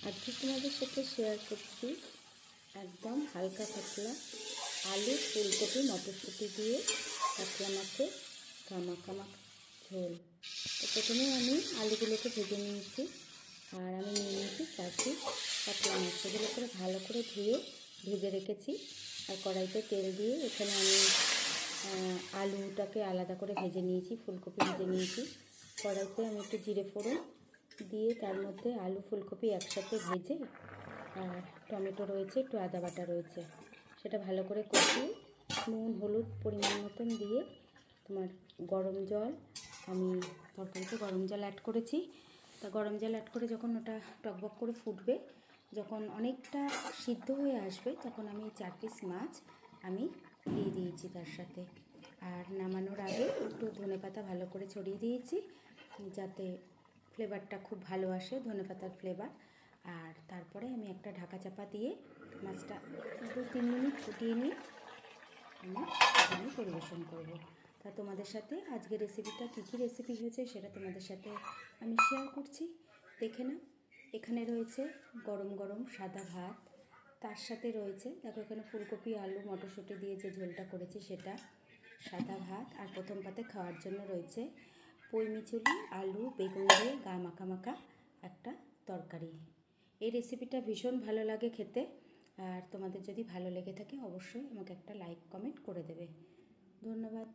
আজকে তোমাদের সাথে শেয়ার করছি একদম হালকা পাতলা আলু ফুলকপি মটরশুঁটি দিয়ে কাতলা মাছের কামাকামা ঝোল। তো প্রথমে আমি আলুগুলোকে ভেজে নিয়েছি, আর আমি নিয়ে নিয়েছি 4 পিস কাতলা মাছ। এগুলো করে ভালো করে ধুয়ে ভেজে রেখেছি। আর কড়াইতে তেল দিয়ে এখানে আমি আলুটাকে আলাদা করে ভেজে নিয়েছি, ফুলকপি ভেজে নিয়েছি। কড়াইতে আমি একটু জিরে ফোড়ন দিয়ে তার মধ্যে আলু ফুলকপি একসাথে ভেজে, আর টমেটো রয়েছে, একটু আদা বাটা রয়েছে, সেটা ভালো করে কষিয়ে নুন হলুদ পরিমাণ মতন দিয়ে তোমার গরম জল, আমি তরকারিতে গরম জল অ্যাড করেছি। তা গরম জল অ্যাড করে যখন ওটা টকবক করে ফুটবে, যখন অনেকটা সিদ্ধ হয়ে আসবে, তখন আমি 4 পিস মাছ আমি দিয়ে দিয়েছি তার সাথে। আর নামানোর আগে একটু ধনেপাতা ভালো করে ছড়িয়ে দিয়েছি, যাতে ফ্লেভারটা খুব ভালো আসে, ধনেপাতার ফ্লেভার। আর তারপরে আমি একটা ঢাকা চাপা দিয়ে মাছটা 2-3 মিনিট ফুটিয়ে নিয়ে আমি পরিবেশন করব। তা তোমাদের সাথে আজকের রেসিপিটা কী কী রেসিপি হয়েছে সেটা তোমাদের সাথে আমি শেয়ার করছি, দেখে নাও। এখানে রয়েছে গরম গরম সাদা ভাত, তার সাথে রয়েছে দেখো এখানে ফুলকপি আলু মটরশুঁটি দিয়ে যে ঝোলটা করেছি সেটা, সাদা ভাত। আর প্রথম পাতে খাওয়ার জন্য রয়েছে পই মিচুলি আলু বেগুন দিয়ে গা মাখা মাখা একটা তরকারি। এই রেসিপিটা ভীষণ ভালো লাগে খেতে। আর তোমাদের যদি ভালো লেগে থাকে অবশ্যই আমাকে একটা লাইক কমেন্ট করে দেবে। ধন্যবাদ।